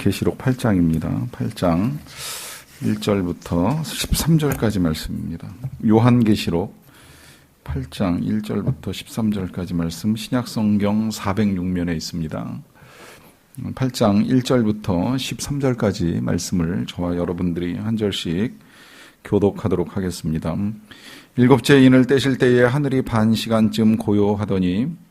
계시록 8장입니다. 8장 1절부터 13절까지 말씀입니다. 요한계시록 8장 1절부터 13절까지 말씀, 신약성경 406면에 있습니다. 8장 1절부터 13절까지 말씀을 저와 여러분들이 한 절씩 교독하도록 하겠습니다. 일곱째 인을 떼실 때에 하늘이 반 시간쯤 고요하더니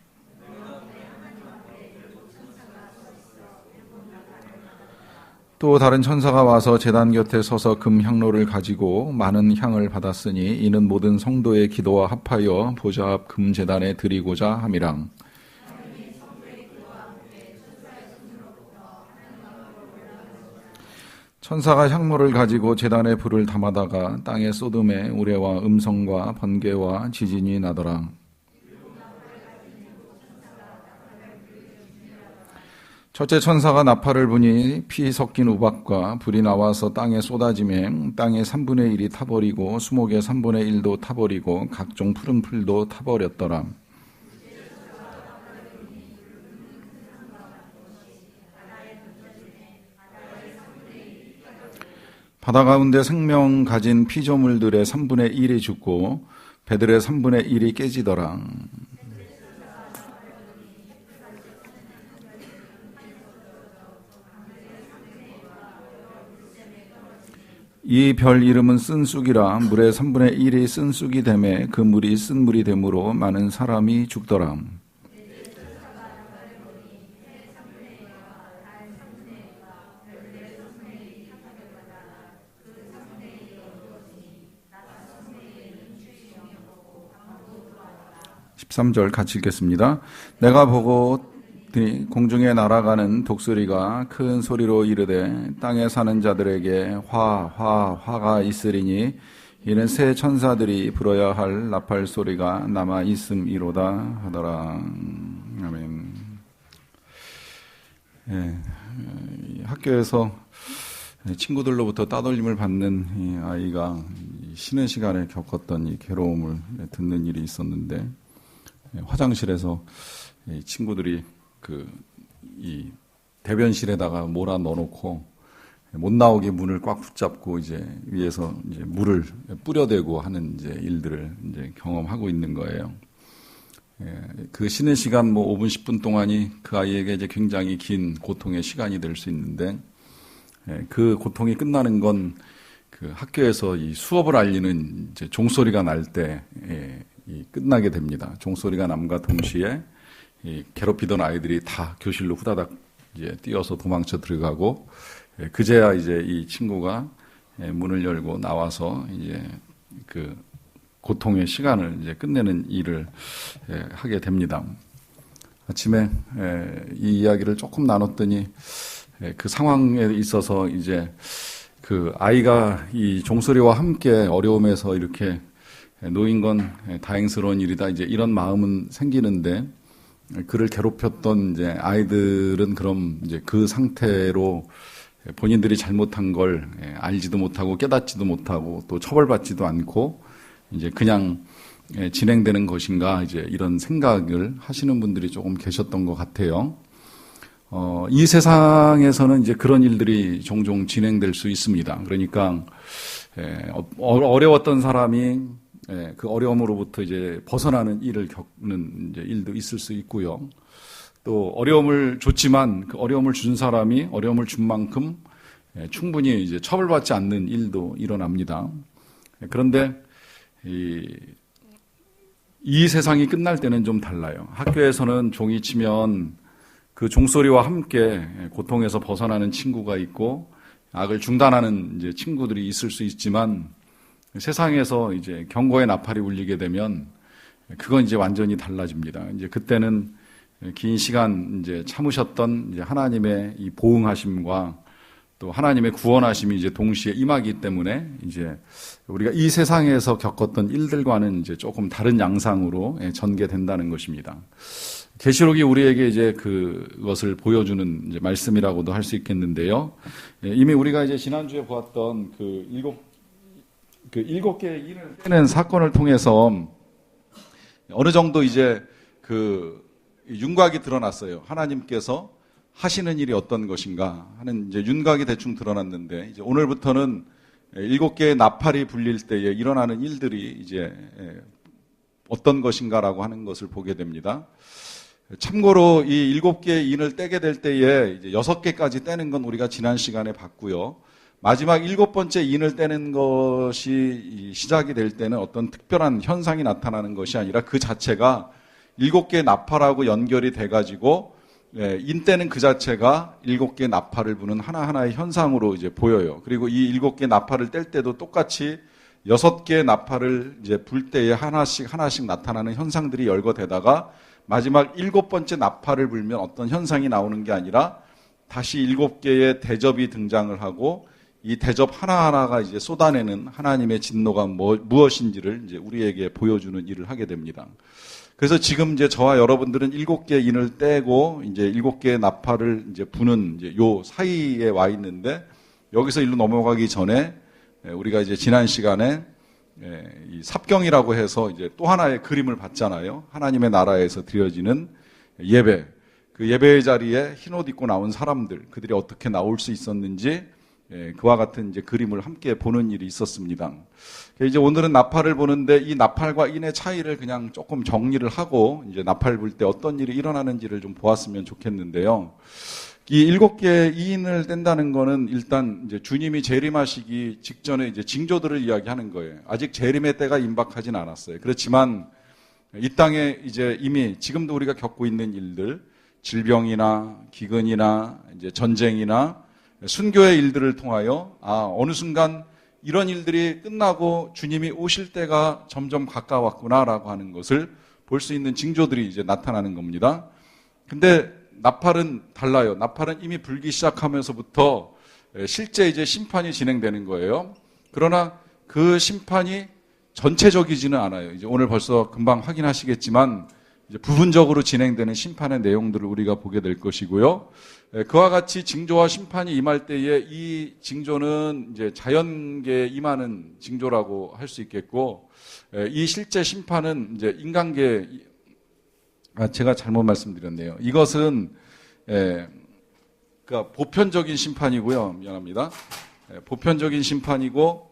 또 다른 천사가 와서 제단 곁에 서서 금 향로를 가지고 많은 향을 받았으니 이는 모든 성도의 기도와 합하여 보좌 앞 금 제단에 드리고자 함이라. 천사가 향로를 가지고 제단에 불을 담아다가 땅에 쏟음에 우레와 음성과 번개와 지진이 나더라. 첫째 천사가 나팔을 부니 피 섞인 우박과 불이 나와서 땅에 쏟아지매 땅의 3분의 1이 타버리고 수목의 3분의 1도 타버리고 각종 푸른 풀도 타버렸더라. 바다 가운데 생명 가진 피조물들의 3분의 1이 죽고 배들의 3분의 1이 깨지더라. 이 별 이름은 쓴쑥이라. 물의 3분의 1이 쓴쑥이 되매 그 물이 쓴 물이 되므로 많은 사람이 죽더라. (13절) 같이 읽겠습니다. 내가 보고 공중에 날아가는 독수리가 큰 소리로 이르되 땅에 사는 자들에게 화가 있으리니 이는 새 천사들이 불어야 할 나팔 소리가 남아 있음이로다 하더라. 아멘. 학교에서 친구들로부터 따돌림을 받는 이 아이가 쉬는 시간에 겪었던 이 괴로움을 듣는 일이 있었는데, 화장실에서 친구들이 이 대변실에다가 몰아 넣어놓고 못 나오게 문을 꽉 붙잡고 이제 위에서 이제 물을 뿌려대고 하는 이제 일들을 이제 경험하고 있는 거예요. 그 쉬는 시간 5분, 10분 동안이 그 아이에게 이제 굉장히 긴 고통의 시간이 될 수 있는데, 그 고통이 끝나는 건 그 학교에서 이 수업을 알리는 이제 종소리가 날 때 끝나게 됩니다. 종소리가 남과 동시에 괴롭히던 아이들이 다 교실로 후다닥 이제 뛰어서 도망쳐 들어가고, 그제야 이제 이 친구가 문을 열고 나와서 이제 그 고통의 시간을 이제 끝내는 일을 하게 됩니다. 아침에 이 이야기를 조금 나눴더니 그 상황에 있어서 이제 그 아이가 이 종소리와 함께 어려움에서 이렇게 놓인 건 다행스러운 일이다, 이제 이런 마음은 생기는데, 그를 괴롭혔던 이제 아이들은 그럼 이제 그 상태로 본인들이 잘못한 걸 알지도 못하고 깨닫지도 못하고 또 처벌받지도 않고 이제 그냥 진행되는 것인가, 이제 이런 생각을 하시는 분들이 조금 계셨던 것 같아요. 이 세상에서는 이제 그런 일들이 종종 진행될 수 있습니다. 그러니까 어려웠던 사람이 그 어려움으로부터 이제 벗어나는 일을 겪는 이제 일도 있을 수 있고요. 또 어려움을 줬지만 그 어려움을 준 사람이 어려움을 준 만큼 충분히 이제 처벌받지 않는 일도 일어납니다. 그런데 이 세상이 끝날 때는 좀 달라요. 학교에서는 종이 치면 그 종소리와 함께 고통에서 벗어나는 친구가 있고 악을 중단하는 이제 친구들이 있을 수 있지만, 세상에서 이제 경고의 나팔이 울리게 되면 그건 이제 완전히 달라집니다. 이제 그때는 긴 시간 이제 참으셨던 이제 하나님의 이 보응하심과 또 하나님의 구원하심이 이제 동시에 임하기 때문에 이제 우리가 이 세상에서 겪었던 일들과는 이제 조금 다른 양상으로 전개된다는 것입니다. 계시록이 우리에게 이제 그것을 보여주는 이제 말씀이라고도 할 수 있겠는데요. 이미 우리가 이제 지난주에 보았던 그 일곱 개의 인을 떼는 사건을 통해서 어느 정도 이제 그 윤곽이 드러났어요. 하나님께서 하시는 일이 어떤 것인가 하는 이제 윤곽이 대충 드러났는데, 이제 오늘부터는 7개의 나팔이 불릴 때에 일어나는 일들이 이제 어떤 것인가라고 하는 것을 보게 됩니다. 참고로 이 7개의 인을 떼게 될 때에 이제 6개까지 떼는 건 우리가 지난 시간에 봤고요. 마지막 7번째 인을 떼는 것이 시작이 될 때는 어떤 특별한 현상이 나타나는 것이 아니라 그 자체가 7개의 나팔하고 연결이 돼가지고 인 떼는 그 자체가 7개의 나팔을 부는 하나하나의 현상으로 이제 보여요. 그리고 이 7개의 나팔을 뗄 때도 똑같이 6개의 나팔을 이제 불 때에 하나씩 나타나는 현상들이 열거되다가 마지막 7번째 나팔을 불면 어떤 현상이 나오는 게 아니라 다시 7개의 대접이 등장을 하고 이 대접 하나하나가 이제 쏟아내는 하나님의 진노가 무엇인지를 이제 우리에게 보여주는 일을 하게 됩니다. 그래서 지금 이제 저와 여러분들은 7개의 인을 떼고 이제 7개의 나팔을 이제 부는 이제 요 사이에 와 있는데, 여기서 일로 넘어가기 전에 우리가 이제 지난 시간에 이 삽경이라고 해서 이제 또 하나의 그림을 봤잖아요. 하나님의 나라에서 드려지는 예배. 그 예배의 자리에 흰옷 입고 나온 사람들, 그들이 어떻게 나올 수 있었는지 그와 같은 이제 그림을 함께 보는 일이 있었습니다. 이제 오늘은 나팔을 보는데 이 나팔과 인의 차이를 그냥 조금 정리를 하고 이제 나팔 불 때 어떤 일이 일어나는지를 좀 보았으면 좋겠는데요. 이 7개의 인을 뗀다는 거는 일단 이제 주님이 재림하시기 직전에 이제 징조들을 이야기하는 거예요. 아직 재림의 때가 임박하진 않았어요. 그렇지만 이 땅에 이제 이미 지금도 우리가 겪고 있는 일들, 질병이나 기근이나 이제 전쟁이나 순교의 일들을 통하여 어느 순간 이런 일들이 끝나고 주님이 오실 때가 점점 가까웠구나라고 하는 것을 볼 수 있는 징조들이 이제 나타나는 겁니다. 근데 나팔은 달라요. 나팔은 이미 불기 시작하면서부터 실제 이제 심판이 진행되는 거예요. 그러나 그 심판이 전체적이지는 않아요. 이제 오늘 벌써 금방 확인하시겠지만 이제 부분적으로 진행되는 심판의 내용들을 우리가 보게 될 것이고요. 그와 같이 징조와 심판이 임할 때에 이 징조는 이제 자연계에 임하는 징조라고 할 수 있겠고, 이 실제 심판은 이제 인간계, 제가 잘못 말씀드렸네요. 이것은 그러니까 보편적인 심판이고요. 미안합니다. 보편적인 심판이고,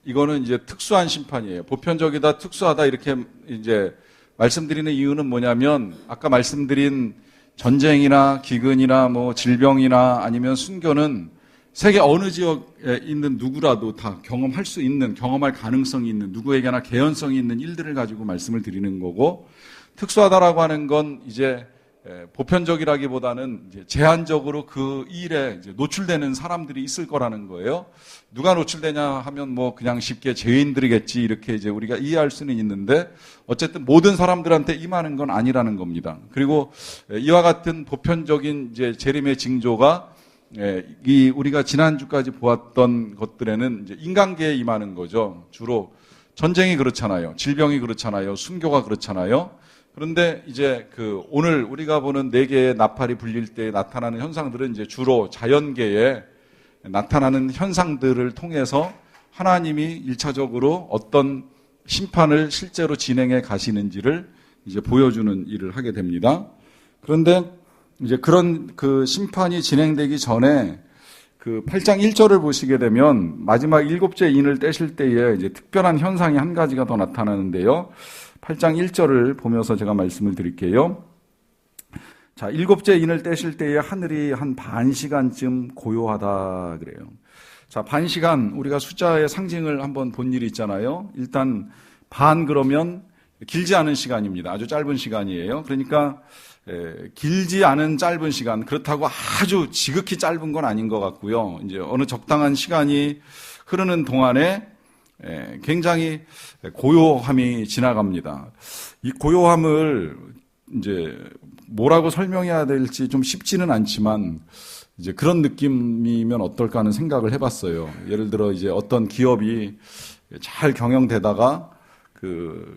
이거는 이제 특수한 심판이에요. 보편적이다, 특수하다 이렇게 이제 말씀드리는 이유는 뭐냐면, 아까 말씀드린 전쟁이나 기근이나 뭐 질병이나 아니면 순교는 세계 어느 지역에 있는 누구라도 다 경험할 수 있는, 경험할 가능성이 있는, 누구에게나 개연성이 있는 일들을 가지고 말씀을 드리는 거고, 특수하다라고 하는 건 이제 보편적이라기보다는 이제 제한적으로 그 일에 이제 노출되는 사람들이 있을 거라는 거예요. 누가 노출되냐 하면 뭐 그냥 쉽게 죄인들이겠지 이렇게 이제 우리가 이해할 수는 있는데, 어쨌든 모든 사람들한테 임하는 건 아니라는 겁니다. 그리고 이와 같은 보편적인 이제 재림의 징조가 이 우리가 지난주까지 보았던 것들에는 이제 인간계에 임하는 거죠. 주로 전쟁이 그렇잖아요. 질병이 그렇잖아요. 순교가 그렇잖아요. 그런데 이제 오늘 우리가 보는 4개의 나팔이 불릴 때 나타나는 현상들은 이제 주로 자연계에 나타나는 현상들을 통해서 하나님이 1차적으로 어떤 심판을 실제로 진행해 가시는지를 이제 보여주는 일을 하게 됩니다. 그런데 이제 그런 그 심판이 진행되기 전에 그 8장 1절을 보시게 되면 마지막 7째 인을 떼실 때에 이제 특별한 현상이 한 가지가 더 나타나는데요. 8장 1절을 보면서 제가 말씀을 드릴게요. 자, 7째 인을 떼실 때에 하늘이 한 반 시간쯤 고요하다 그래요. 자, 반 시간, 우리가 숫자의 상징을 한번 본 일이 있잖아요. 일단 반 그러면 길지 않은 시간입니다. 아주 짧은 시간이에요. 그러니까 길지 않은 짧은 시간, 그렇다고 아주 지극히 짧은 건 아닌 것 같고요. 이제 어느 적당한 시간이 흐르는 동안에 굉장히 고요함이 지나갑니다. 이 고요함을 이제 뭐라고 설명해야 될지 좀 쉽지는 않지만 이제 그런 느낌이면 어떨까 하는 생각을 해봤어요. 예를 들어 이제 어떤 기업이 잘 경영되다가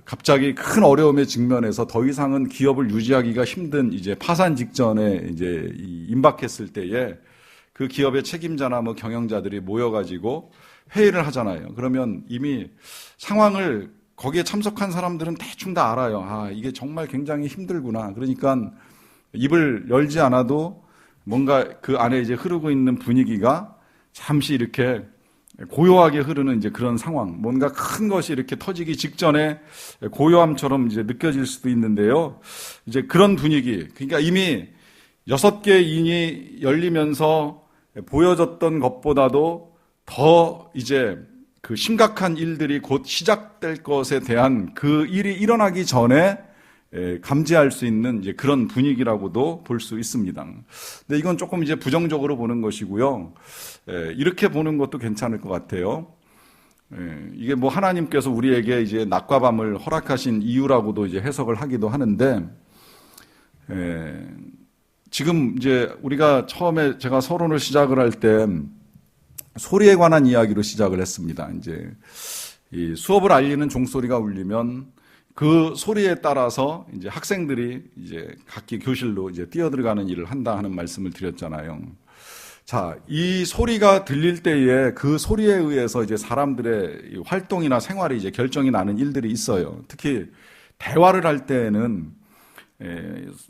갑자기 큰 어려움에 직면해서 더 이상은 기업을 유지하기가 힘든 이제 파산 직전에 이제 임박했을 때에 그 기업의 책임자나 뭐 경영자들이 모여가지고 회의를 하잖아요. 그러면 이미 상황을 거기에 참석한 사람들은 대충 다 알아요. 이게 정말 굉장히 힘들구나. 그러니까 입을 열지 않아도 뭔가 그 안에 이제 흐르고 있는 분위기가 잠시 이렇게 고요하게 흐르는 이제 그런 상황, 뭔가 큰 것이 이렇게 터지기 직전에 고요함처럼 이제 느껴질 수도 있는데요. 이제 그런 분위기, 그러니까 이미 6개 인이 열리면서 보여졌던 것보다도 더 이제 그 심각한 일들이 곧 시작될 것에 대한 그 일이 일어나기 전에 감지할 수 있는 이제 그런 분위기라고도 볼 수 있습니다. 근데 이건 조금 이제 부정적으로 보는 것이고요. 이렇게 보는 것도 괜찮을 것 같아요. 이게 뭐 하나님께서 우리에게 이제 낮과 밤을 허락하신 이유라고도 이제 해석을 하기도 하는데, 지금 이제 우리가 처음에 제가 서론을 시작을 할 때 소리에 관한 이야기로 시작을 했습니다. 이제 이 수업을 알리는 종소리가 울리면 그 소리에 따라서 이제 학생들이 이제 각기 교실로 이제 뛰어들어가는 일을 한다 하는 말씀을 드렸잖아요. 자, 이 소리가 들릴 때에 그 소리에 의해서 이제 사람들의 활동이나 생활이 이제 결정이 나는 일들이 있어요. 특히 대화를 할 때에는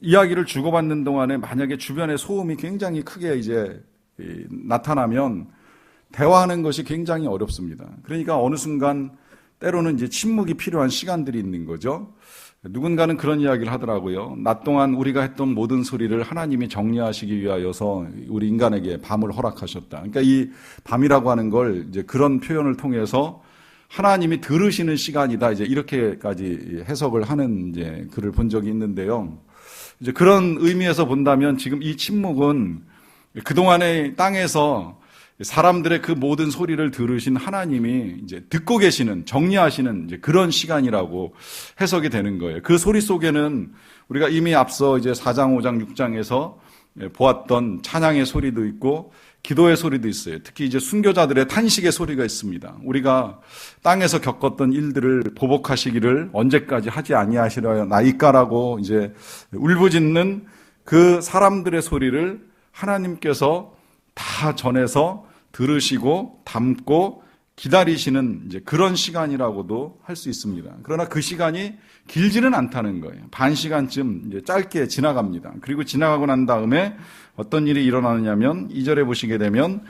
이야기를 주고받는 동안에 만약에 주변에 소음이 굉장히 크게 이제 나타나면 대화하는 것이 굉장히 어렵습니다. 그러니까 어느 순간 때로는 이제 침묵이 필요한 시간들이 있는 거죠. 누군가는 그런 이야기를 하더라고요. 낮 동안 우리가 했던 모든 소리를 하나님이 정리하시기 위하여서 우리 인간에게 밤을 허락하셨다. 그러니까 이 밤이라고 하는 걸 이제 그런 표현을 통해서 하나님이 들으시는 시간이다. 이제 이렇게까지 해석을 하는 이제 글을 본 적이 있는데요. 이제 그런 의미에서 본다면 지금 이 침묵은 그동안의 땅에서 사람들의 그 모든 소리를 들으신 하나님이 이제 듣고 계시는, 정리하시는 이제 그런 시간이라고 해석이 되는 거예요. 그 소리 속에는 우리가 이미 앞서 이제 4장, 5장, 6장에서 보았던 찬양의 소리도 있고 기도의 소리도 있어요. 특히 이제 순교자들의 탄식의 소리가 있습니다. 우리가 땅에서 겪었던 일들을 보복하시기를 언제까지 하지 아니하시려나이까라고 이제 울부짖는 그 사람들의 소리를 하나님께서 다 전해서 들으시고 담고 기다리시는 이제 그런 시간이라고도 할 수 있습니다. 그러나 그 시간이 길지는 않다는 거예요. 반 시간쯤 이제 짧게 지나갑니다. 그리고 지나가고 난 다음에 어떤 일이 일어나느냐면 2절에 보시게 되면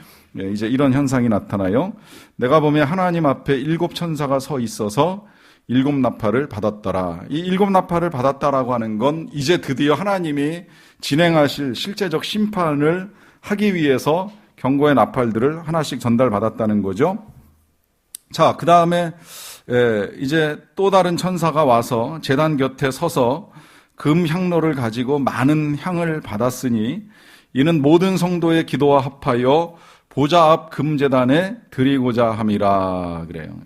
이제 이런 현상이 나타나요. 내가 보면 하나님 앞에 7 천사가 서 있어서 7 나팔을 받았더라. 이 7 나팔을 받았다라고 하는 건 이제 드디어 하나님이 진행하실 실제적 심판을 하기 위해서 경고의 나팔들을 하나씩 전달받았다는 거죠. 자, 그 다음에 이제 또 다른 천사가 와서 제단 곁에 서서 금 향로를 가지고 많은 향을 받았으니 이는 모든 성도의 기도와 합하여 보좌 앞 금제단에 드리고자 함이라 그래요.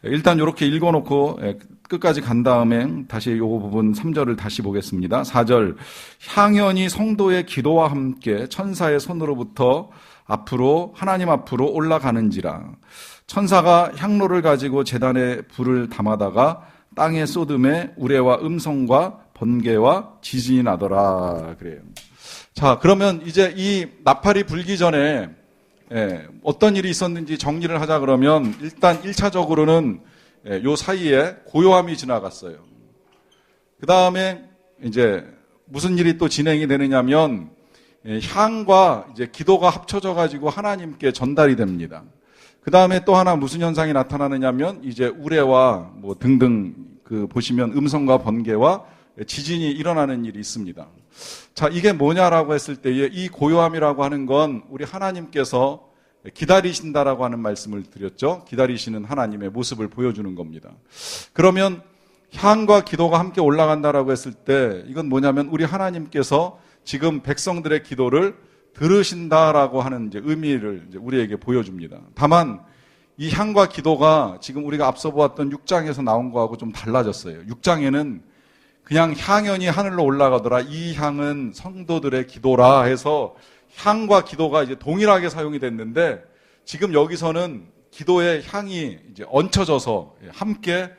일단 이렇게 읽어놓고 끝까지 간 다음에 다시 이 부분 3절을 다시 보겠습니다. 4절, 향연이 성도의 기도와 함께 천사의 손으로부터 앞으로 하나님 앞으로 올라가는지라. 천사가 향로를 가지고 제단에 불을 담아다가 땅에 쏟음에 우레와 음성과 번개와 지진이 나더라 그래요. 자, 그러면 이제 이 나팔이 불기 전에 어떤 일이 있었는지 정리를 하자 그러면 일단 1차적으로는 요 사이에 고요함이 지나갔어요. 그 다음에 이제 무슨 일이 또 진행이 되느냐면 향과 이제 기도가 합쳐져 가지고 하나님께 전달이 됩니다. 그 다음에 또 하나 무슨 현상이 나타나느냐면 이제 우레와 뭐 등등 그 보시면 음성과 번개와 지진이 일어나는 일이 있습니다. 자, 이게 뭐냐라고 했을 때에 이 고요함이라고 하는 건 우리 하나님께서 기다리신다라고 하는 말씀을 드렸죠. 기다리시는 하나님의 모습을 보여주는 겁니다. 그러면 향과 기도가 함께 올라간다라고 했을 때 이건 뭐냐면 우리 하나님께서 지금 백성들의 기도를 들으신다라고 하는 이제 의미를 이제 우리에게 보여줍니다. 다만 이 향과 기도가 지금 우리가 앞서 보았던 6장에서 나온 거하고 좀 달라졌어요. 6장에는 그냥 향연이 하늘로 올라가더라. 이 향은 성도들의 기도라 해서 향과 기도가 이제 동일하게 사용이 됐는데 지금 여기서는 기도의 향이 이제 얹혀져서 함께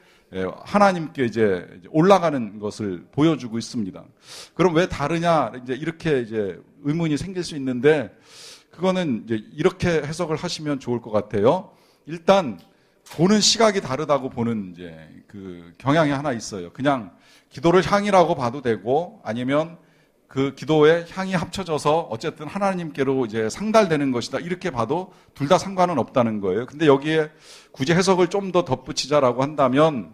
하나님께 이제 올라가는 것을 보여주고 있습니다. 그럼 왜 다르냐? 이제 이렇게 이제 의문이 생길 수 있는데 그거는 이제 이렇게 해석을 하시면 좋을 것 같아요. 일단 보는 시각이 다르다고 보는 이제 그 경향이 하나 있어요. 그냥 기도를 향이라고 봐도 되고 아니면 그 기도의 향이 합쳐져서 어쨌든 하나님께로 이제 상달되는 것이다. 이렇게 봐도 둘 다 상관은 없다는 거예요. 근데 여기에 굳이 해석을 좀 더 덧붙이자라고 한다면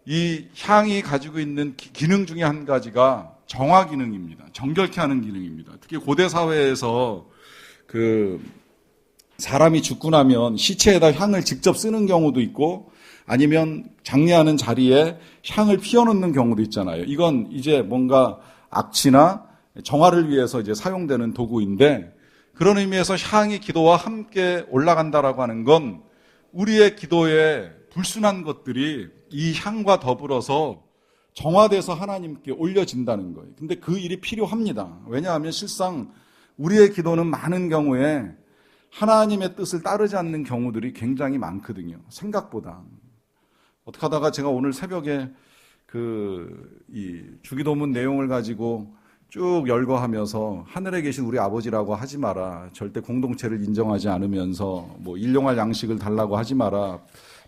이 향이 가지고 있는 기능 중에 한 가지가 정화 기능입니다. 정결케 하는 기능입니다. 특히 고대 사회에서 그 사람이 죽고 나면 시체에다 향을 직접 쓰는 경우도 있고 아니면 장례하는 자리에 향을 피워놓는 경우도 있잖아요. 이건 이제 뭔가 악취나 정화를 위해서 이제 사용되는 도구인데 그런 의미에서 향이 기도와 함께 올라간다라고 하는 건 우리의 기도에 불순한 것들이 이 향과 더불어서 정화돼서 하나님께 올려진다는 거예요. 근데 그 일이 필요합니다. 왜냐하면 실상 우리의 기도는 많은 경우에 하나님의 뜻을 따르지 않는 경우들이 굉장히 많거든요. 생각보다. 어떻게 하다가 제가 오늘 새벽에 이 주기도문 내용을 가지고 쭉 열거하면서 하늘에 계신 우리 아버지라고 하지 마라. 절대 공동체를 인정하지 않으면서 뭐 일용할 양식을 달라고 하지 마라.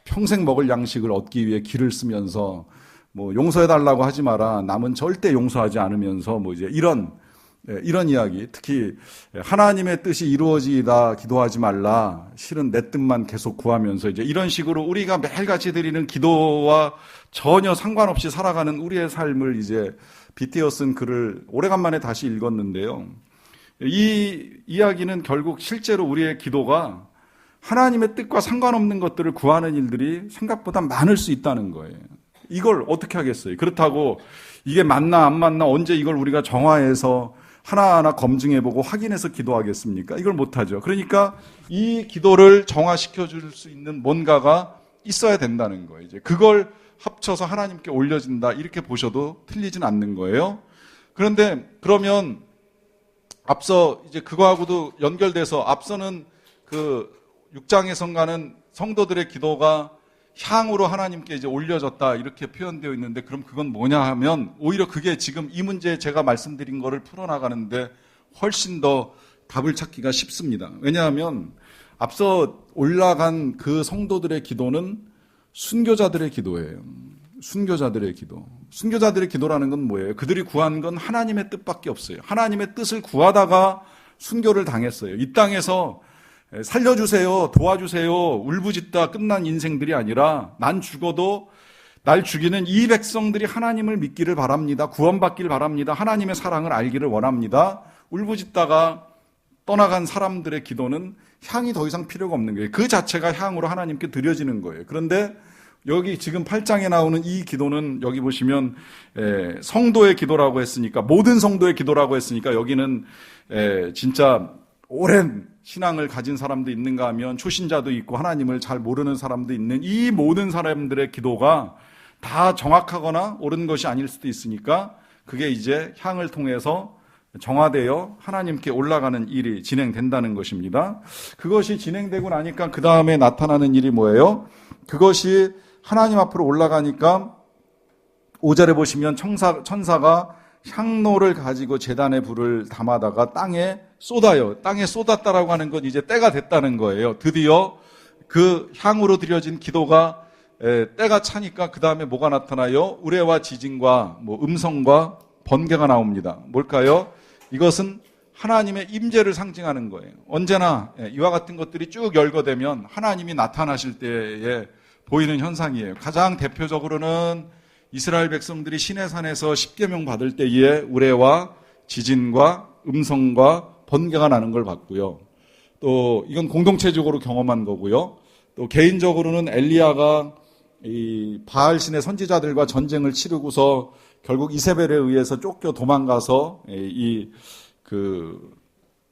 평생 먹을 양식을 얻기 위해 기를 쓰면서 뭐 용서해달라고 하지 마라. 남은 절대 용서하지 않으면서 뭐 이제 이런 이야기, 특히 하나님의 뜻이 이루어지다 기도하지 말라. 실은 내 뜻만 계속 구하면서 이제 이런 식으로 우리가 매일같이 드리는 기도와 전혀 상관없이 살아가는 우리의 삶을 이제 빗대어 쓴 글을 오래간만에 다시 읽었는데요. 이 이야기는 결국 실제로 우리의 기도가 하나님의 뜻과 상관없는 것들을 구하는 일들이 생각보다 많을 수 있다는 거예요. 이걸 어떻게 하겠어요? 그렇다고 이게 맞나 안 맞나 언제 이걸 우리가 정화해서 하나하나 검증해보고 확인해서 기도하겠습니까? 이걸 못하죠. 그러니까 이 기도를 정화시켜줄 수 있는 뭔가가 있어야 된다는 거예요. 이제 그걸 합쳐서 하나님께 올려진다 이렇게 보셔도 틀리진 않는 거예요. 그런데 그러면 앞서 이제 그거하고도 연결돼서 앞서는 그 6장에서 가는 성도들의 기도가 향으로 하나님께 이제 올려졌다 이렇게 표현되어 있는데 그럼 그건 뭐냐 하면 오히려 그게 지금 이 문제 제가 말씀드린 거를 풀어나가는데 훨씬 더 답을 찾기가 쉽습니다. 왜냐하면 앞서 올라간 그 성도들의 기도는 순교자들의 기도예요. 순교자들의 기도. 순교자들의 기도라는 건 뭐예요? 그들이 구한 건 하나님의 뜻밖에 없어요. 하나님의 뜻을 구하다가 순교를 당했어요. 이 땅에서 살려주세요, 도와주세요, 울부짖다 끝난 인생들이 아니라 난 죽어도 날 죽이는 이 백성들이 하나님을 믿기를 바랍니다. 구원받기를 바랍니다. 하나님의 사랑을 알기를 원합니다. 울부짖다가 떠나간 사람들의 기도는 향이 더 이상 필요가 없는 거예요. 그 자체가 향으로 하나님께 드려지는 거예요. 그런데 여기 지금 8장에 나오는 이 기도는 여기 보시면 성도의 기도라고 했으니까 모든 성도의 기도라고 했으니까 여기는 진짜 오랜 신앙을 가진 사람도 있는가 하면 초신자도 있고 하나님을 잘 모르는 사람도 있는 이 모든 사람들의 기도가 다 정확하거나 옳은 것이 아닐 수도 있으니까 그게 이제 향을 통해서 정화되어 하나님께 올라가는 일이 진행된다는 것입니다. 그것이 진행되고 나니까 그 다음에 나타나는 일이 뭐예요? 그것이 하나님 앞으로 올라가니까 5절에 보시면 천사가 향로를 가지고 제단에 불을 담아다가 땅에 쏟아요. 땅에 쏟았다라고 하는 건 이제 때가 됐다는 거예요. 드디어 그 향으로 드려진 기도가 때가 차니까 그 다음에 뭐가 나타나요? 우레와 지진과 음성과 번개가 나옵니다. 뭘까요? 이것은 하나님의 임재를 상징하는 거예요. 언제나 이와 같은 것들이 쭉 열거되면 하나님이 나타나실 때에 보이는 현상이에요. 가장 대표적으로는 이스라엘 백성들이 시내산에서 십계명 받을 때에 우레와 지진과 음성과 번개가 나는 걸 봤고요. 또 이건 공동체적으로 경험한 거고요. 또 개인적으로는 엘리야가 이 바알 신의 선지자들과 전쟁을 치르고서 결국 이세벨에 의해서 쫓겨 도망가서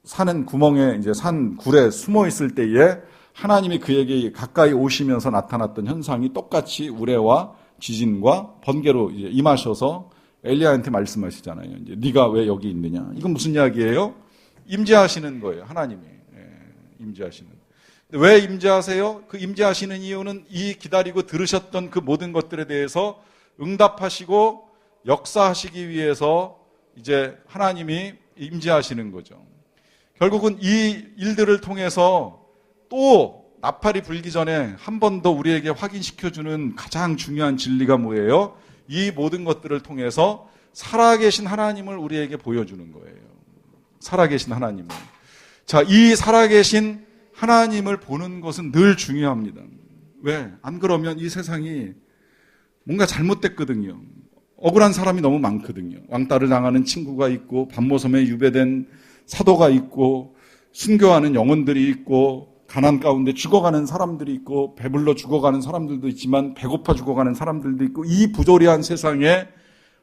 사는 구멍에 이제 산 굴에 숨어 있을 때에 하나님이 그에게 가까이 오시면서 나타났던 현상이 똑같이 우레와 지진과 번개로 이제 임하셔서 엘리야한테 말씀하시잖아요. 이제 네가 왜 여기 있느냐? 이건 무슨 이야기예요? 임재하시는 거예요. 하나님이 임재하시는. 왜 임재하세요? 그 임재하시는 이유는 이 기다리고 들으셨던 그 모든 것들에 대해서 응답하시고 역사하시기 위해서 이제 하나님이 임재하시는 거죠. 결국은 이 일들을 통해서 또 나팔이 불기 전에 한 번 더 우리에게 확인시켜주는 가장 중요한 진리가 뭐예요? 이 모든 것들을 통해서 살아계신 하나님을 우리에게 보여주는 거예요. 살아계신 하나님을. 자, 이 살아계신 하나님을 보는 것은 늘 중요합니다. 왜? 안 그러면 이 세상이 뭔가 잘못됐거든요. 억울한 사람이 너무 많거든요. 왕따를 당하는 친구가 있고, 반모섬에 유배된 사도가 있고, 순교하는 영혼들이 있고, 가난 가운데 죽어가는 사람들이 있고, 배불러 죽어가는 사람들도 있지만 배고파 죽어가는 사람들도 있고, 이 부조리한 세상에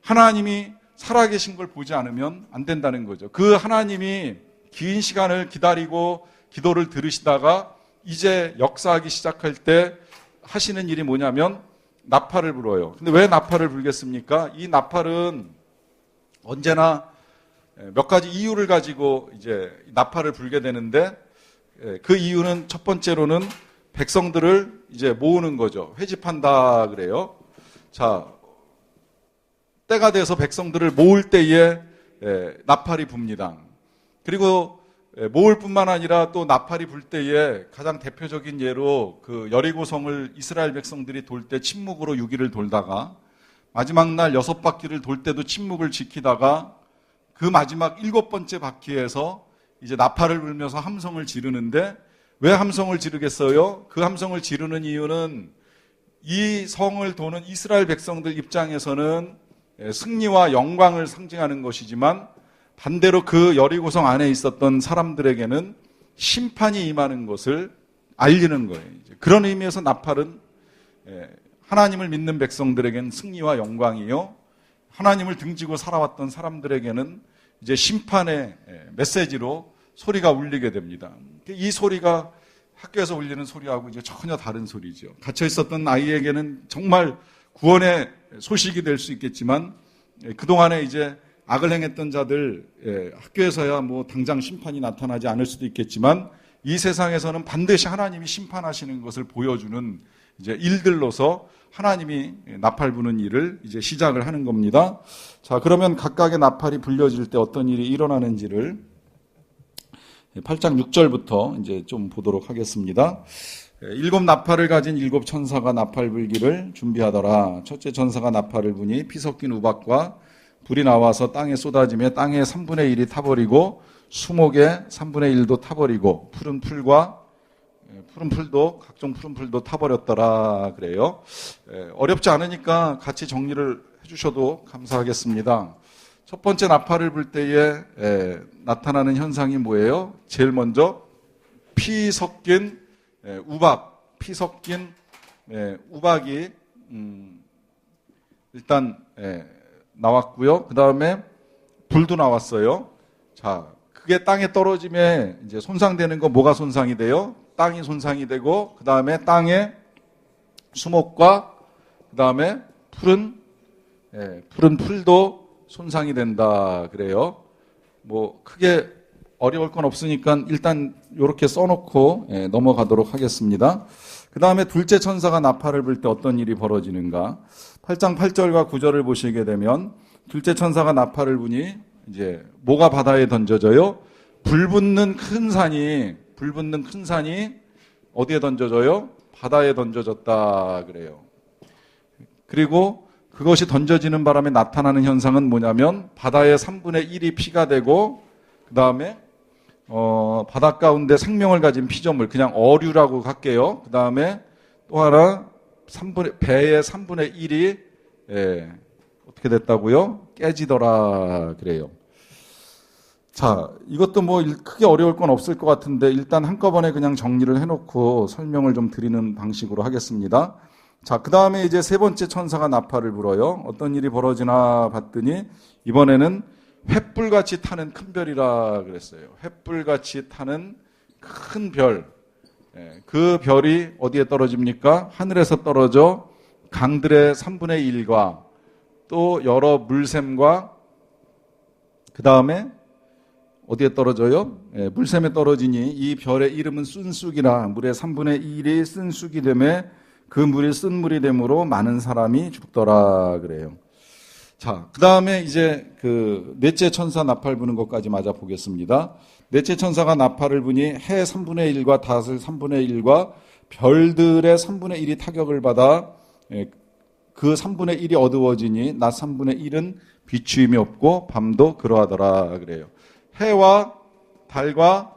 하나님이 살아계신 걸 보지 않으면 안 된다는 거죠. 그 하나님이 긴 시간을 기다리고 기도를 들으시다가 이제 역사하기 시작할 때 하시는 일이 뭐냐면 나팔을 불어요. 근데 왜 나팔을 불겠습니까? 이 나팔은 언제나 몇 가지 이유를 가지고 이제 나팔을 불게 되는데, 그 이유는 첫 번째로는 백성들을 이제 모으는 거죠. 회집한다 그래요. 자, 때가 돼서 백성들을 모을 때에 나팔이 붑니다. 그리고 모을 뿐만 아니라 또 나팔이 불 때에 가장 대표적인 예로 그 여리고성을 이스라엘 백성들이 돌 때 침묵으로 6일을 돌다가 마지막 날 6바퀴를 돌 때도 침묵을 지키다가 그 마지막 7번째 바퀴에서 이제 나팔을 불면서 함성을 지르는데, 왜 함성을 지르겠어요? 그 함성을 지르는 이유는 이 성을 도는 이스라엘 백성들 입장에서는 승리와 영광을 상징하는 것이지만, 반대로 그 여리고성 안에 있었던 사람들에게는 심판이 임하는 것을 알리는 거예요. 그런 의미에서 나팔은 하나님을 믿는 백성들에게는 승리와 영광이요, 하나님을 등지고 살아왔던 사람들에게는 이제 심판의 메시지로 소리가 울리게 됩니다. 이 소리가 학교에서 울리는 소리하고 이제 전혀 다른 소리죠. 갇혀 있었던 아이에게는 정말 구원의 소식이 될 수 있겠지만, 그동안에 이제 악을 행했던 자들, 학교에서야 뭐 당장 심판이 나타나지 않을 수도 있겠지만, 이 세상에서는 반드시 하나님이 심판하시는 것을 보여주는 이제 일들로서 하나님이 나팔 부는 일을 이제 시작을 하는 겁니다. 자, 그러면 각각의 나팔이 불려질 때 어떤 일이 일어나는지를 8장 6절부터 이제 좀 보도록 하겠습니다. 7 나팔을 가진 7 천사가 나팔 불기를 준비하더라. 첫째 천사가 나팔을 부니 피 섞인 우박과 불이 나와서 땅에 쏟아지며 땅의 3분의 1이 타버리고 수목의 3분의 1도 타버리고 푸른 풀도 각종 푸른 풀도 타버렸더라 그래요. 어렵지 않으니까 같이 정리를 해주셔도 감사하겠습니다. 첫 번째 나팔을 불 때에 나타나는 현상이 뭐예요? 제일 먼저 피 섞인 우박, 피 섞인 우박이 일단 나왔고요. 그 다음에 불도 나왔어요. 자, 그게 땅에 떨어지면 이제 손상되는 거 뭐가 손상이 돼요? 땅이 손상이 되고, 그 다음에 땅에 수목과 그 다음에 푸른 풀도 손상이 된다 그래요. 뭐 크게 어려울 건 없으니까 일단 이렇게 써놓고 넘어가도록 하겠습니다. 그 다음에 둘째 천사가 나팔을 불 때 어떤 일이 벌어지는가? 8장 8절과 9절을 보시게 되면 둘째 천사가 나팔을 부니 이제 뭐가 바다에 던져져요? 불붙는 큰 산이 어디에 던져져요? 바다에 던져졌다 그래요. 그리고 그것이 던져지는 바람에 나타나는 현상은 뭐냐면 바다의 3분의 1이 피가 되고, 그 다음에 바다 가운데 생명을 가진 피조물, 그냥 어류라고 할게요. 그 다음에 또 하나 배의 3분의 1이 어떻게 됐다고요? 깨지더라 그래요. 자, 이것도 뭐 크게 어려울 건 없을 것 같은데 일단 한꺼번에 그냥 정리를 해놓고 설명을 좀 드리는 방식으로 하겠습니다. 자, 그 다음에 이제 세 번째 천사가 나팔을 불어요. 어떤 일이 벌어지나 봤더니 이번에는 횃불같이 타는 큰 별이라 그랬어요. 횃불같이 타는 큰 별. 그 별이 어디에 떨어집니까? 하늘에서 떨어져 강들의 3분의 1과 또 여러 물샘과 그 다음에 어디에 떨어져요? 물샘에 떨어지니 이 별의 이름은 쓴쑥이라. 물의 3분의 1이 쓴쑥이 되매 그 물이 쓴 물이 되므로 많은 사람이 죽더라 그래요. 자, 그 다음에 이제 그 넷째 천사 나팔 부는 것까지 맞아 보겠습니다. 넷째 천사가 나팔을 부니 해 3분의 1과 닷을 3분의 1과 별들의 3분의 1이 타격을 받아 그 3분의 1이 어두워지니 낮 3분의 1은 비추임이 없고 밤도 그러하더라 그래요. 해와 달과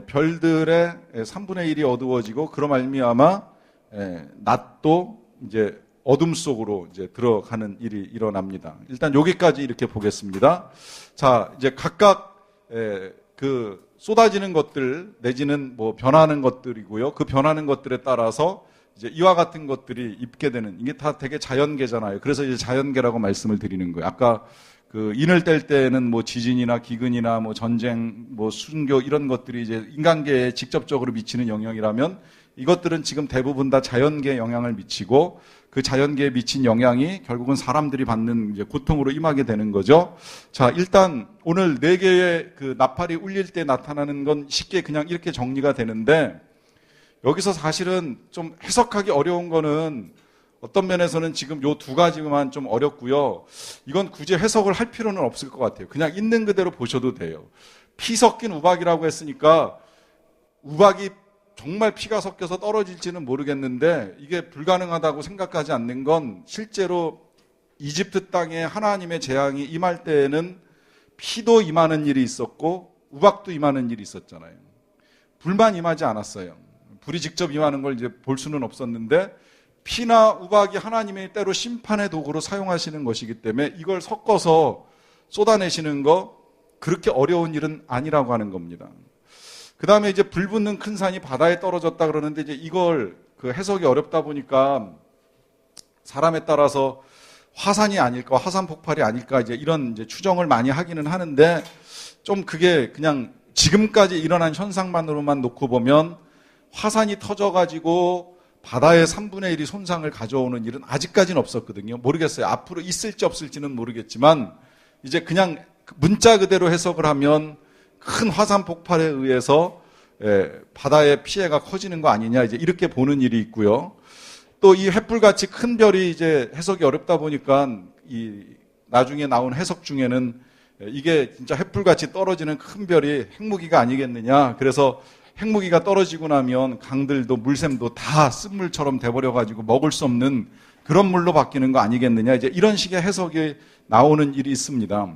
별들의 3분의 1이 어두워지고 그로 말미암아 낮도 이제 어둠 속으로 이제 들어가는 일이 일어납니다. 일단 여기까지 이렇게 보겠습니다. 자, 이제 각각 그 쏟아지는 것들 내지는 뭐 변하는 것들이고요. 그 변하는 것들에 따라서 이제 이와 같은 것들이 입게 되는, 이게 다 되게 자연계잖아요. 그래서 이제 자연계라고 말씀을 드리는 거예요. 아까 그 인을 뗄 때는 뭐 지진이나 기근이나 뭐 전쟁, 뭐 순교 이런 것들이 이제 인간계에 직접적으로 미치는 영향이라면 이것들은 지금 대부분 다 자연계에 영향을 미치고 그 자연계에 미친 영향이 결국은 사람들이 받는 이제 고통으로 임하게 되는 거죠. 자, 일단 오늘 4개의 그 나팔이 울릴 때 나타나는 건 쉽게 그냥 이렇게 정리가 되는데, 여기서 사실은 좀 해석하기 어려운 거는 어떤 면에서는 지금 요 2가지만 좀 어렵고요. 이건 굳이 해석을 할 필요는 없을 것 같아요. 그냥 있는 그대로 보셔도 돼요. 피 섞인 우박이라고 했으니까 우박이 정말 피가 섞여서 떨어질지는 모르겠는데 이게 불가능하다고 생각하지 않는 건 실제로 이집트 땅에 하나님의 재앙이 임할 때에는 피도 임하는 일이 있었고 우박도 임하는 일이 있었잖아요. 불만 임하지 않았어요. 불이 직접 임하는 걸 이제 볼 수는 없었는데 피나 우박이 하나님의 때로 심판의 도구로 사용하시는 것이기 때문에 이걸 섞어서 쏟아내시는 거 그렇게 어려운 일은 아니라고 하는 겁니다. 그 다음에 이제 불 붙는 큰 산이 바다에 떨어졌다 그러는데 이제 이걸 그 해석이 어렵다 보니까 사람에 따라서 화산이 아닐까, 화산 폭발이 아닐까 이제 이런 이제 추정을 많이 하기는 하는데 좀 그게 그냥 지금까지 일어난 현상만으로만 놓고 보면 화산이 터져가지고 바다의 3분의 1이 손상을 가져오는 일은 아직까지는 없었거든요. 모르겠어요. 앞으로 있을지 없을지는 모르겠지만 이제 그냥 문자 그대로 해석을 하면 큰 화산 폭발에 의해서 바다의 피해가 커지는 거 아니냐 이제 이렇게 보는 일이 있고요. 또 이 횃불같이 큰 별이 이제 해석이 어렵다 보니까 이 나중에 나온 해석 중에는 이게 진짜 횃불같이 떨어지는 큰 별이 핵무기가 아니겠느냐. 그래서 핵무기가 떨어지고 나면 강들도 물샘도 다 쓴물처럼 돼버려가지고 먹을 수 없는 그런 물로 바뀌는 거 아니겠느냐. 이제 이런 식의 해석이 나오는 일이 있습니다.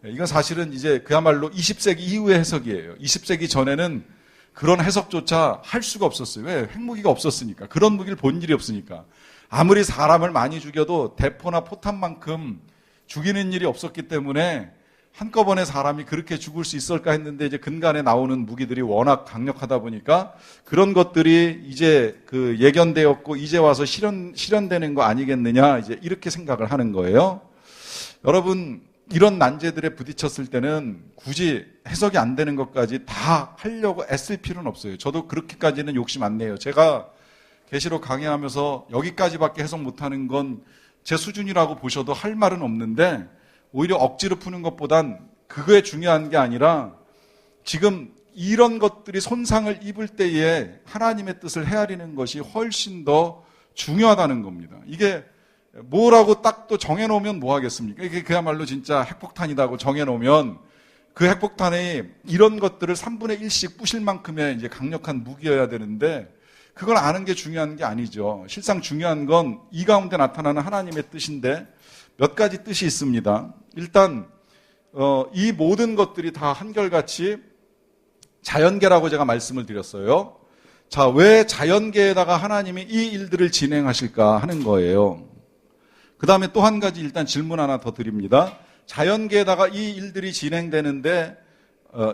이건 사실은 이제 그야말로 20세기 이후의 해석이에요. 20세기 전에는 그런 해석조차 할 수가 없었어요. 왜? 핵무기가 없었으니까. 그런 무기를 본 일이 없으니까. 아무리 사람을 많이 죽여도 대포나 포탄만큼 죽이는 일이 없었기 때문에 한꺼번에 사람이 그렇게 죽을 수 있을까 했는데 이제 근간에 나오는 무기들이 워낙 강력하다 보니까 그런 것들이 이제 그 예견되었고 이제 와서 실현되는 거 아니겠느냐 이제 이렇게 생각을 하는 거예요. 여러분, 이런 난제들에 부딪혔을 때는 굳이 해석이 안 되는 것까지 다 하려고 애쓸 필요는 없어요. 저도 그렇게까지는 욕심 안 내요. 제가 계시록 강의하면서 여기까지밖에 해석 못하는 건 제 수준이라고 보셔도 할 말은 없는데 오히려 억지로 푸는 것보단 그거에 중요한 게 아니라 지금 이런 것들이 손상을 입을 때에 하나님의 뜻을 헤아리는 것이 훨씬 더 중요하다는 겁니다. 이게 뭐라고 딱 또 정해놓으면 뭐 하겠습니까? 이게 그야말로 진짜 핵폭탄이라고 정해놓으면 그 핵폭탄이 이런 것들을 3분의 1씩 부실 만큼의 이제 강력한 무기여야 되는데 그걸 아는 게 중요한 게 아니죠. 실상 중요한 건 이 가운데 나타나는 하나님의 뜻인데 몇 가지 뜻이 있습니다. 일단 이 모든 것들이 다 한결같이 자연계라고 제가 말씀을 드렸어요. 자, 왜 자연계에다가 하나님이 이 일들을 진행하실까 하는 거예요. 그 다음에 또 한 가지 일단 질문 하나 더 드립니다. 자연계에다가 이 일들이 진행되는데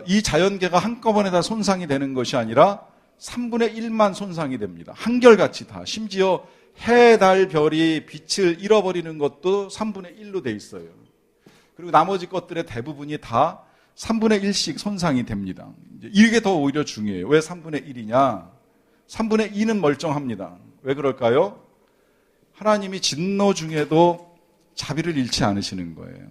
이 자연계가 한꺼번에 다 손상이 되는 것이 아니라 3분의 1만 손상이 됩니다. 한결같이 다. 심지어 해, 달, 별이 빛을 잃어버리는 것도 3분의 1로 돼 있어요. 그리고 나머지 것들의 대부분이 다 3분의 1씩 손상이 됩니다. 이게 더 오히려 중요해요. 왜 3분의 1이냐? 3분의 2는 멀쩡합니다. 왜 그럴까요? 하나님이 진노 중에도 자비를 잃지 않으시는 거예요.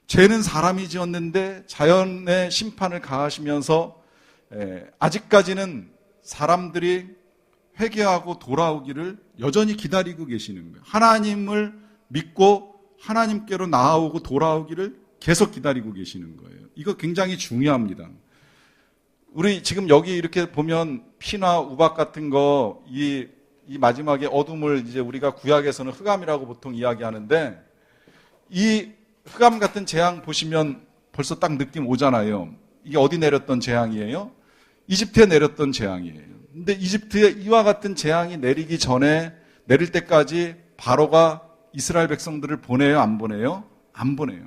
죄는 사람이 지었는데 자연의 심판을 가하시면서 아직까지는 사람들이 회개하고 돌아오기를 여전히 기다리고 계시는 거예요. 하나님을 믿고 하나님께로 나아오고 돌아오기를 계속 기다리고 계시는 거예요. 이거 굉장히 중요합니다. 우리 지금 여기 이렇게 보면 피나 우박 같은 거, 이 마지막에 어둠을 이제 우리가 구약에서는 흑암이라고 보통 이야기하는데 이 흑암 같은 재앙 보시면 벌써 딱 느낌 오잖아요. 이게 어디 내렸던 재앙이에요? 이집트에 내렸던 재앙이에요. 근데 이집트에 이와 같은 재앙이 내리기 전에, 내릴 때까지 바로가 이스라엘 백성들을 보내요, 안 보내요? 안 보내요.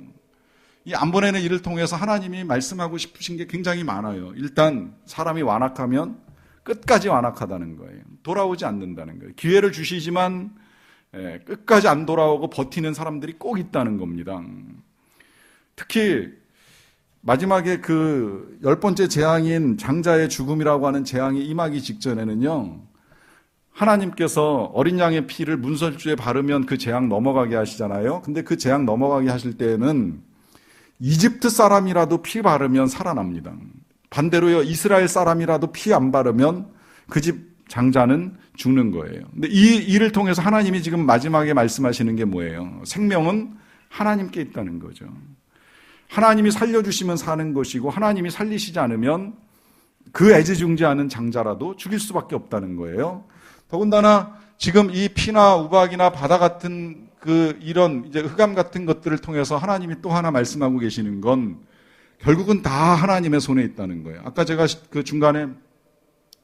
이 안 보내는 일을 통해서 하나님이 말씀하고 싶으신 게 굉장히 많아요. 일단 사람이 완악하면 끝까지 완악하다는 거예요. 돌아오지 않는다는 거예요. 기회를 주시지만 끝까지 안 돌아오고 버티는 사람들이 꼭 있다는 겁니다. 특히 마지막에 그 10번째 재앙인 장자의 죽음이라고 하는 재앙이 임하기 직전에는요, 하나님께서 어린 양의 피를 문설주에 바르면 그 재앙 넘어가게 하시잖아요. 근데 그 재앙 넘어가게 하실 때에는 이집트 사람이라도 피 바르면 살아납니다. 반대로요, 이스라엘 사람이라도 피 안 바르면 그 집 장자는 죽는 거예요. 근데 이 일을 통해서 하나님이 지금 마지막에 말씀하시는 게 뭐예요? 생명은 하나님께 있다는 거죠. 하나님이 살려주시면 사는 것이고, 하나님이 살리시지 않으면 그 애지중지하는 장자라도 죽일 수밖에 없다는 거예요. 더군다나 지금 이 피나 우박이나 바다 같은 이런 이제 흑암 같은 것들을 통해서 하나님이 또 하나 말씀하고 계시는 건 결국은 다 하나님의 손에 있다는 거예요. 아까 제가 그 중간에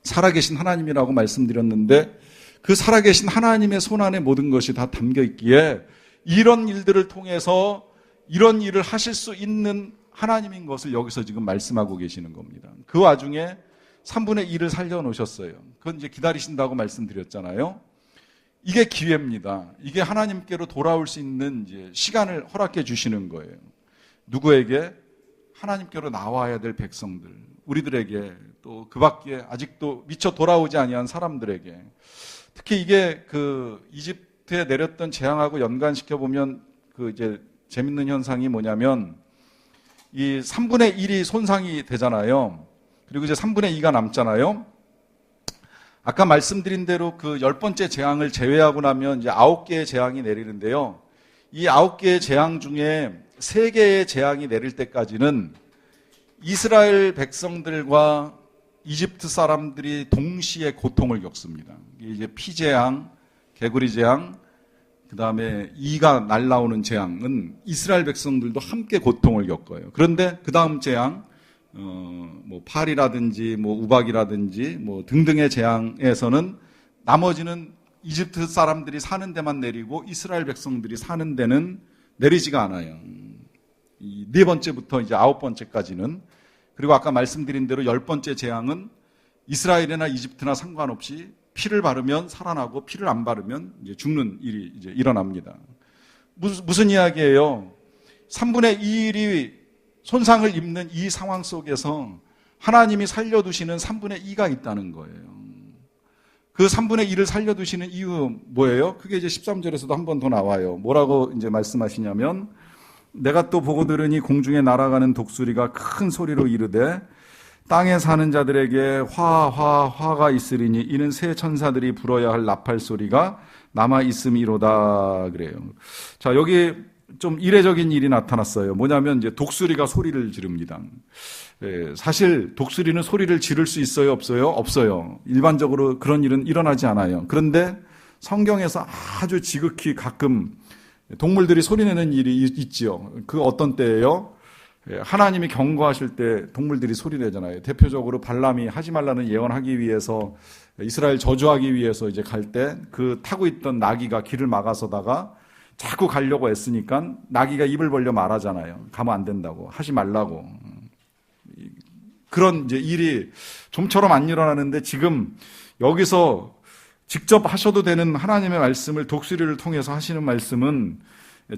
살아계신 하나님이라고 말씀드렸는데, 그 살아계신 하나님의 손 안에 모든 것이 다 담겨 있기에 이런 일들을 통해서 이런 일을 하실 수 있는 하나님인 것을 여기서 지금 말씀하고 계시는 겁니다. 그 와중에 3분의 1을 살려놓으셨어요. 그건 이제 기다리신다고 말씀드렸잖아요. 이게 기회입니다. 이게 하나님께로 돌아올 수 있는 이제 시간을 허락해 주시는 거예요. 누구에게? 하나님께로 나와야 될 백성들, 우리들에게, 또 그 밖에 아직도 미처 돌아오지 아니한 사람들에게. 특히 이게 그 이집트에 내렸던 재앙하고 연관시켜 보면 그 이제 재밌는 현상이 뭐냐면, 이 3분의 1이 손상이 되잖아요. 그리고 이제 3분의 2가 남잖아요. 아까 말씀드린 대로 그 10번째 재앙을 제외하고 나면 이제 9개의 재앙이 내리는데요. 이 9개의 재앙 중에 3개의 재앙이 내릴 때까지는 이스라엘 백성들과 이집트 사람들이 동시에 고통을 겪습니다. 이제 피재앙, 개구리 재앙, 그 다음에 이가 날라오는 재앙은 이스라엘 백성들도 함께 고통을 겪어요. 그런데 그 다음 재앙, 뭐 파리라든지 뭐 우박이라든지 뭐 등등의 재앙에서는 나머지는 이집트 사람들이 사는 데만 내리고 이스라엘 백성들이 사는 데는 내리지가 않아요. 이 4번째부터 이제 9번째까지는. 그리고 아까 말씀드린 대로 10번째 재앙은 이스라엘이나 이집트나 상관없이 피를 바르면 살아나고 피를 안 바르면 이제 죽는 일이 이제 일어납니다. 무슨 이야기예요? 3분의 2일이 손상을 입는 이 상황 속에서 하나님이 살려두시는 3분의 2가 있다는 거예요. 그 3분의 1을 살려두시는 이유 뭐예요? 그게 이제 13절에서도 한 번 더 나와요. 뭐라고 이제 말씀하시냐면, 내가 또 보고 들으니 공중에 날아가는 독수리가 큰 소리로 이르되 땅에 사는 자들에게 화가 있으리니 이는 새 천사들이 불어야 할 나팔 소리가 남아 있음이로다 그래요. 자, 여기 좀 이례적인 일이 나타났어요. 뭐냐면 이제 독수리가 소리를 지릅니다. 사실 독수리는 소리를 지를 수 있어요, 없어요? 없어요. 일반적으로 그런 일은 일어나지 않아요. 그런데 성경에서 아주 지극히 가끔 동물들이 소리내는 일이 있지요. 그 어떤 때예요? 하나님이 경고하실 때 동물들이 소리내잖아요. 대표적으로 발람이 하지 말라는 예언하기 위해서 이스라엘 저주하기 위해서 이제 갈 때 그 타고 있던 나귀가 길을 막아서다가 자꾸 가려고 애쓰니까 나귀가 입을 벌려 말하잖아요. 가면 안 된다고, 하지 말라고. 그런 이제 일이 좀처럼 안 일어나는데 지금 여기서 직접 하셔도 되는 하나님의 말씀을 독수리를 통해서 하시는 말씀은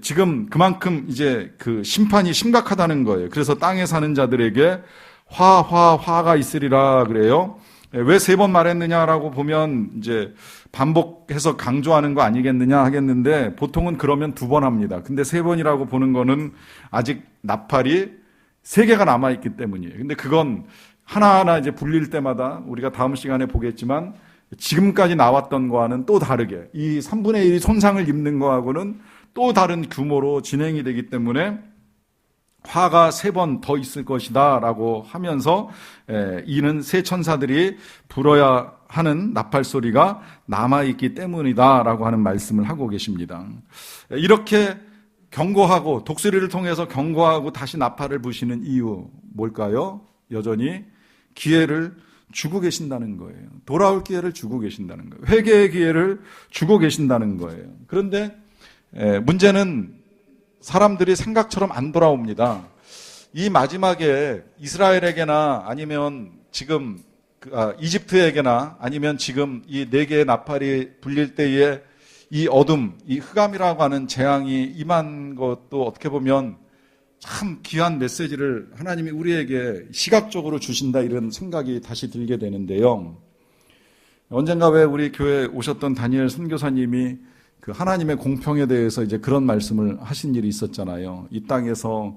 지금 그만큼 이제 그 심판이 심각하다는 거예요. 그래서 땅에 사는 자들에게 화가 있으리라 그래요. 왜 3번 말했느냐라고 보면 이제 반복해서 강조하는 거 아니겠느냐 하겠는데, 보통은 그러면 2번 합니다. 근데 3번이라고 보는 거는 아직 나팔이 3개가 남아있기 때문이에요. 근데 그건 하나하나 이제 불릴 때마다 우리가 다음 시간에 보겠지만 지금까지 나왔던 거와는 또 다르게 이 3분의 1이 손상을 입는 거하고는 또 다른 규모로 진행이 되기 때문에 화가 3번 더 있을 것이다 라고 하면서 이는 새 천사들이 불어야 하는 나팔 소리가 남아있기 때문이다 라고 하는 말씀을 하고 계십니다. 이렇게 경고하고 독수리를 통해서 경고하고 다시 나팔을 부시는 이유 뭘까요? 여전히 기회를 주고 계신다는 거예요. 돌아올 기회를 주고 계신다는 거예요. 회개의 기회를 주고 계신다는 거예요. 그런데 문제는 사람들이 생각처럼 안 돌아옵니다. 이 마지막에 이스라엘에게나 아니면 지금 이집트에게나 아니면 지금 이 네 개의 나팔이 불릴 때에 이 어둠, 이 흑암이라고 하는 재앙이 임한 것도 어떻게 보면 참 귀한 메시지를 하나님이 우리에게 시각적으로 주신다 이런 생각이 다시 들게 되는데요. 언젠가 왜 우리 교회에 오셨던 다니엘 선교사님이 그 하나님의 공평에 대해서 이제 그런 말씀을 하신 일이 있었잖아요. 이 땅에서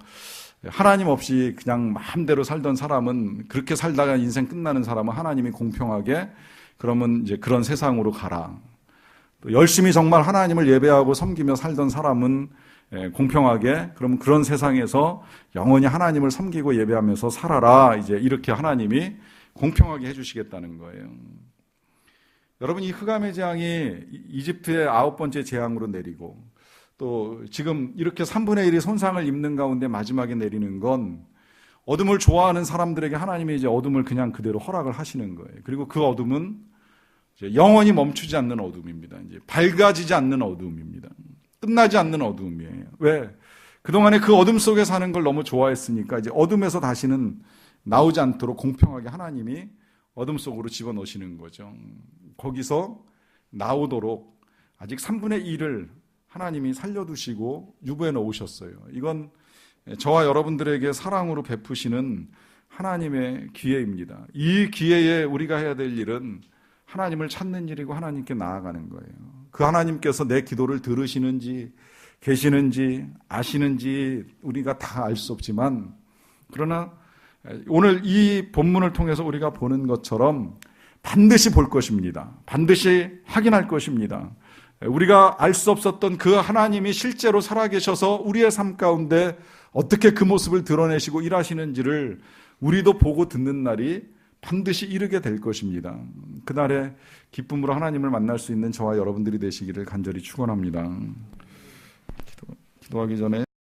하나님 없이 그냥 마음대로 살던 사람은 그렇게 살다가 인생 끝나는 사람은 하나님이 공평하게 그러면 이제 그런 세상으로 가라. 또 열심히 정말 하나님을 예배하고 섬기며 살던 사람은 공평하게 그럼 그런 세상에서 영원히 하나님을 섬기고 예배하면서 살아라. 이제 이렇게 하나님이 공평하게 해주시겠다는 거예요. 여러분 이 흑암의 재앙이 이집트의 9번째 재앙으로 내리고 또 지금 이렇게 3분의 1이 손상을 입는 가운데 마지막에 내리는 건 어둠을 좋아하는 사람들에게 하나님이 이제 어둠을 그냥 그대로 허락을 하시는 거예요. 그리고 그 어둠은 이제 영원히 멈추지 않는 어둠입니다. 이제 밝아지지 않는 어둠입니다. 끝나지 않는 어둠이에요. 왜? 그동안에 그 어둠 속에 사는 걸 너무 좋아했으니까 이제 어둠에서 다시는 나오지 않도록 공평하게 하나님이 어둠 속으로 집어넣으시는 거죠. 거기서 나오도록 아직 3분의 1을 하나님이 살려두시고 유보해 놓으셨어요. 이건 저와 여러분들에게 사랑으로 베푸시는 하나님의 기회입니다. 이 기회에 우리가 해야 될 일은 하나님을 찾는 일이고 하나님께 나아가는 거예요. 그 하나님께서 내 기도를 들으시는지 계시는지 아시는지 우리가 다 알 수 없지만 그러나 오늘 이 본문을 통해서 우리가 보는 것처럼 반드시 볼 것입니다. 반드시 확인할 것입니다. 우리가 알 수 없었던 그 하나님이 실제로 살아계셔서 우리의 삶 가운데 어떻게 그 모습을 드러내시고 일하시는지를 우리도 보고 듣는 날이 반드시 이르게 될 것입니다. 그날에 기쁨으로 하나님을 만날 수 있는 저와 여러분들이 되시기를 간절히 축원합니다. 기도하기 전에